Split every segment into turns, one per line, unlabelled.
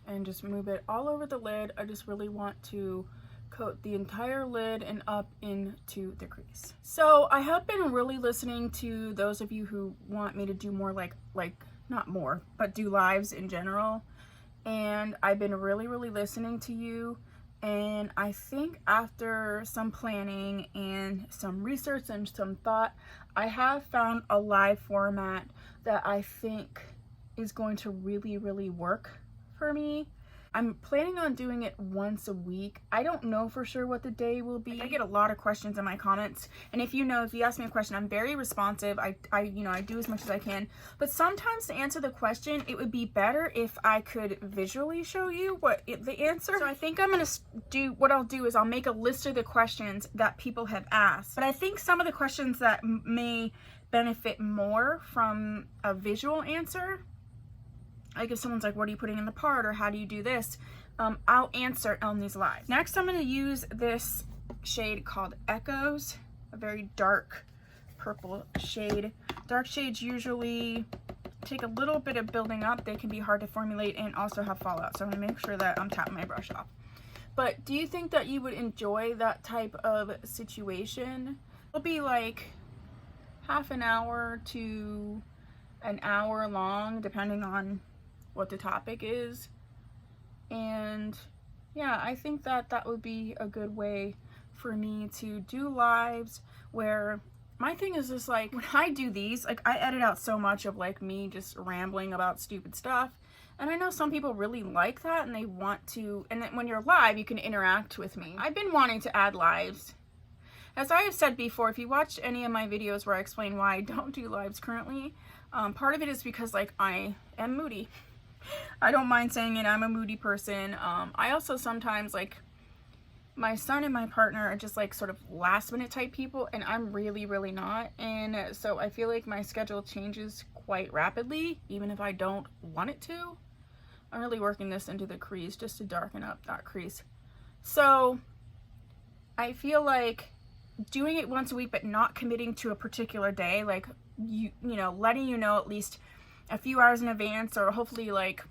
And just move it all over the lid. I just really want to coat the entire lid and up into the crease. So I have been really listening to those of you who want me to do more like not more, but do lives in general. And I've been really listening to you. And I think after some planning and some research and some thought, I have found a live format that I think is going to really work for me. I'm planning on doing it once a week. I don't know for sure what the day will be. I get a lot of questions in my comments, and if you ask me a question, I'm very responsive. I do as much as I can, but sometimes to answer the question, it would be better if I could visually show you the answer. So I think I'll do is I'll make a list of the questions that people have asked, but I think some of the questions that may benefit more from a visual answer, like if someone's like, what are you putting in the part, or how do you do this, I'll answer on these lives. Next, I'm going to use this shade called Echoes, a very dark purple shade. Dark shades usually take a little bit of building up. They can be hard to formulate and also have fallout, so I'm going to make sure that I'm tapping my brush off. But do you think that you would enjoy that type of situation? It'll be like half an hour to an hour long, depending on what the topic is. And yeah, I think that would be a good way for me to do lives, where my thing is just like, when I do these, like, I edit out so much of like me just rambling about stupid stuff, and I know some people really like that and they want to, and then when you're live you can interact with me. I've been wanting to add lives. As I have said before, if you watch any of my videos where I explain why I don't do lives currently, part of it is because like I am moody. I don't mind saying it, I'm a moody person. I also sometimes, like, my son and my partner are just like sort of last minute type people, and I'm really not. And so I feel like my schedule changes quite rapidly, even if I don't want it to. I'm really working this into the crease just to darken up that crease. So I feel like doing it once a week, but not committing to a particular day, like letting you know at least a few hours in advance, or hopefully like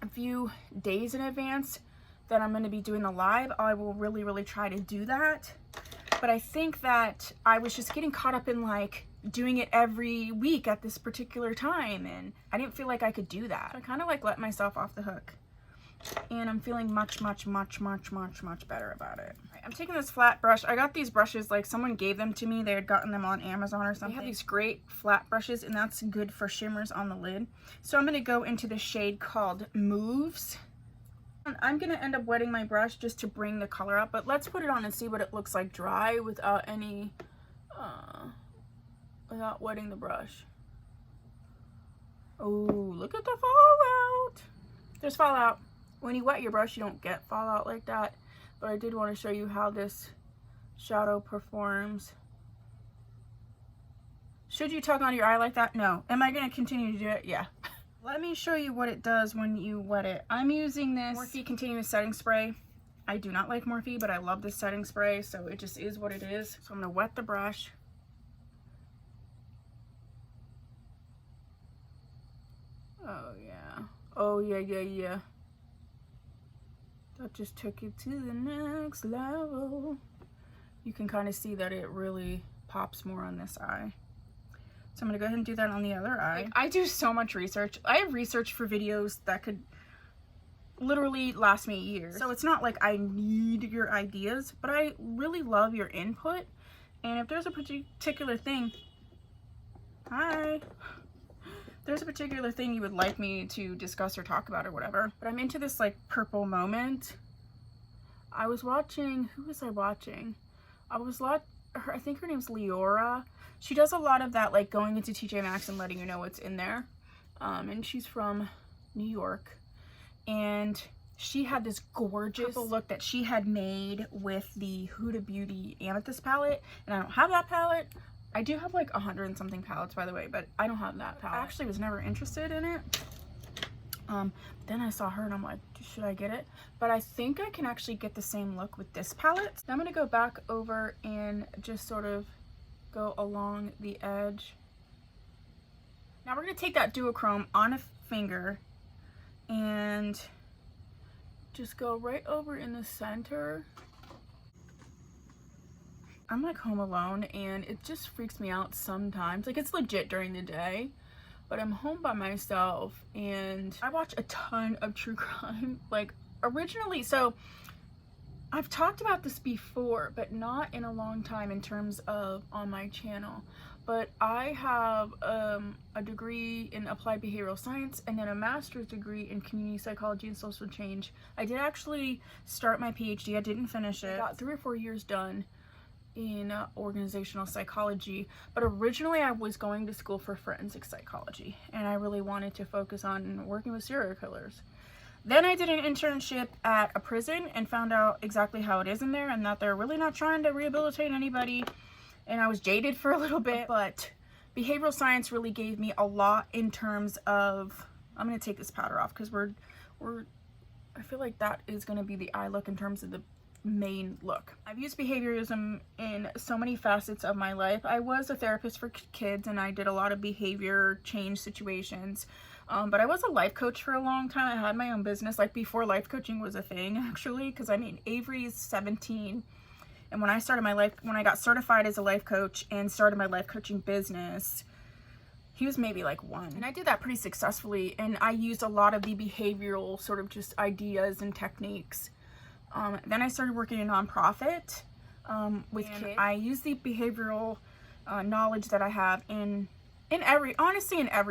a few days in advance, that I'm going to be doing the live. I will really try to do that. But I think that I was just getting caught up in like doing it every week at this particular time, and I didn't feel like I could do that. So I kind of like let myself off the hook, and I'm feeling much better about it. I'm taking this flat brush. I got these brushes, like someone gave them to me. They had gotten them on Amazon or something. They have these great flat brushes, and that's good for shimmers on the lid. So I'm going to go into the shade called Moves. I'm going to end up wetting my brush just to bring the color up, but let's put it on and see what it looks like dry without any, without wetting the brush. Oh, look at the fallout. There's fallout. When you wet your brush, you don't get fallout like that, but I did want to show you how this shadow performs. Should you tug on your eye like that? No. Am I going to continue to do it? Yeah. Let me show you what it does when you wet it. I'm using this Morphe Continuous Setting Spray. I do not like Morphe, but I love this setting spray, so it just is what it is. So I'm going to wet the brush. Oh yeah. Oh yeah. That just took it to the next level. You can kind of see that it really pops more on this eye. So I'm going to go ahead and do that on the other eye. Like, I do so much research. I have research for videos that could literally last me years. So it's not like I need your ideas, but I really love your input. And if there's a particular thing, there's a particular thing you would like me to discuss or talk about or whatever, but I'm into this like purple moment. I was watching, who was I watching? I think her name's Leora. She does a lot of that, like going into TJ Maxx and letting you know what's in there. And she's from New York. And she had this gorgeous purple look that she had made with the Huda Beauty Amethyst palette. And I don't have that palette. I do have like 100 and something palettes, by the way, but I don't have that palette. I actually was never interested in it. Then I saw her and I'm like, should I get it? But I think I can actually get the same look with this palette. Now I'm going to go back over and just sort of go along the edge. Now we're going to take that duochrome on a finger and just go right over in the center. I'm like home alone and it just freaks me out sometimes. Like, it's legit during the day, but I'm home by myself and I watch a ton of true crime. Like, originally, so I've talked about this before, but not in a long time in terms of on my channel. But I have a degree in applied behavioral science and then a master's degree in community psychology and social change. I did actually start my PhD. I didn't finish it. I got 3 or 4 years done in organizational psychology, but originally I was going to school for forensic psychology and I really wanted to focus on working with serial killers. Then I did an internship at a prison and found out exactly how it is in there and that they're really not trying to rehabilitate anybody. And I was jaded for a little bit, but behavioral science really gave me a lot in terms of, I'm going to take this powder off because I feel like that is going to be the eye look in terms of the main look. I've used behaviorism in so many facets of my life. I was a therapist for kids and I did a lot of behavior change situations. But I was a life coach for a long time. I had my own business, like before life coaching was a thing, actually, because I mean, Avery's 17. And when I got certified as a life coach and started my life coaching business, he was maybe like 1. And I did that pretty successfully. And I used a lot of the behavioral sort of just ideas and techniques. Then I started working in a nonprofit with kids. I use the behavioral knowledge that I have in every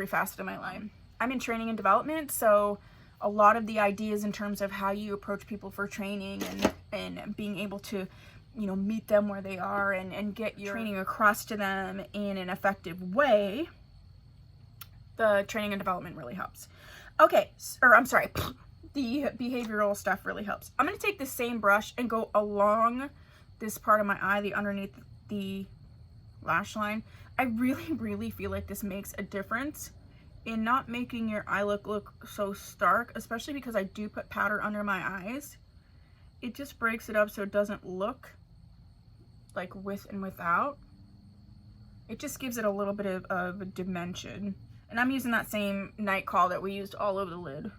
facet of my life. I'm in training and development, so a lot of the ideas in terms of how you approach people for training and being able to, you know, meet them where they are and get your training across to them in an effective way, the training and development really helps. Okay, or I'm sorry, the behavioral stuff really helps. I'm going to take the same brush and go along this part of my eye, the underneath the lash line. I really feel like this makes a difference in not making your eye look so stark, especially because I do put powder under my eyes. It just breaks it up so it doesn't look like with and without. It just gives it a little bit of a dimension. And I'm using that same night call that we used all over the lid.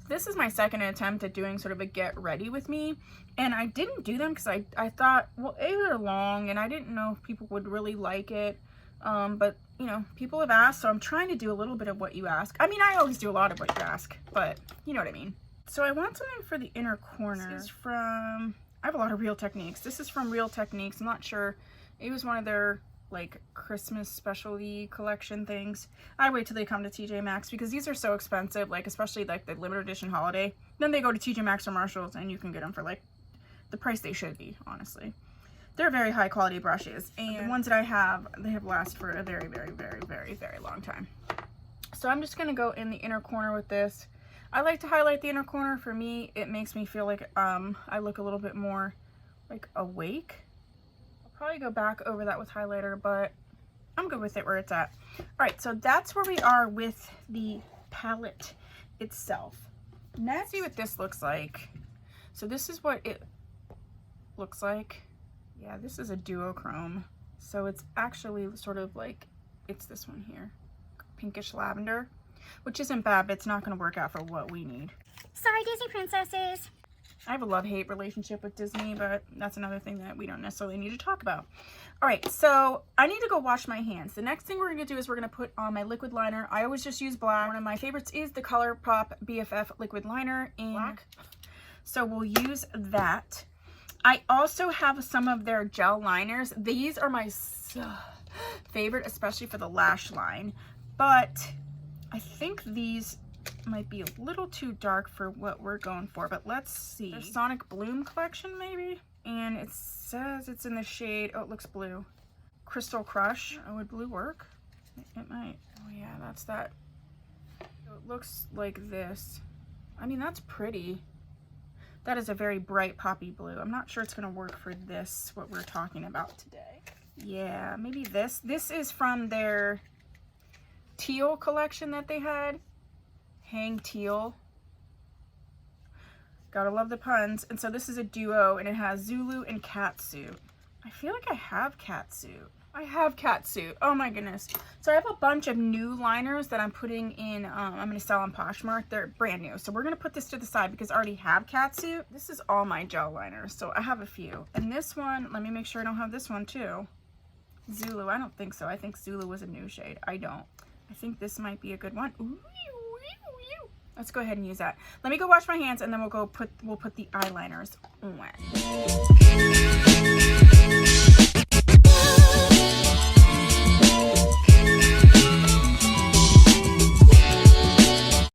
This is my second attempt at doing sort of a get ready with me, and I didn't do them because I thought, well, they're long and I didn't know if people would really like it, but you know, people have asked, so I'm trying to do a little bit of what you ask. I mean, I always do a lot of what you ask, but you know what I mean. So I want something for the inner corner. This is from, I have a lot of Real Techniques. This is from Real Techniques. I'm not sure, it was one of their like Christmas specialty collection things. I wait till they come to TJ Maxx because these are so expensive, like especially like the limited edition holiday. Then they go to TJ Maxx or Marshalls and you can get them for like the price they should be, honestly. They're very high quality brushes, and the ones that I have, they have lasted for a very long time. So I'm just gonna go in the inner corner with this. I like to highlight the inner corner. For me, it makes me feel like I look a little bit more like awake. Probably go back over that with highlighter, but I'm good with it where it's at. All right, so that's where we are with the palette itself. Let's see what this looks like. So this is what it looks like. Yeah, this is a duochrome. So it's actually sort of like, it's this one here, pinkish lavender, which isn't bad, but it's not gonna work out for what we need.
Sorry, Disney princesses.
I have a love-hate relationship with Disney, but that's another thing that we don't necessarily need to talk about. All right, so I need to go wash my hands. The next thing we're gonna do is we're gonna put on my liquid liner. I always just use black. One of my favorites is the ColourPop BFF liquid liner in black. So we'll use that. I also have some of their gel liners. These are my favorite, especially for the lash line, but I think these might be a little too dark for what we're going for, but let's see. The Sonic Bloom collection, maybe? And it says it's in the shade, oh, it looks blue. Crystal Crush. Oh, would blue work? It might. Oh yeah, that's that. So it looks like this. I mean, that's pretty. That is a very bright poppy blue. I'm not sure it's gonna work for this, what we're talking about today. Yeah, maybe this. This is from their teal collection that they had. Hang Teal. Gotta love the puns. And so this is a duo and it has Zulu and Catsuit. I feel like I have Catsuit. I have Catsuit. Oh my goodness. So I have a bunch of new liners that I'm putting in, I'm going to sell on Poshmark. They're brand new. So we're going to put this to the side because I already have Catsuit. This is all my gel liners. So I have a few. And this one, let me make sure I don't have this one too. Zulu, I don't think so. I think Zulu was a new shade. I don't. I think this might be a good one. Ooh, let's go ahead and use that. Let me go wash my hands and then we'll put the eyeliners on.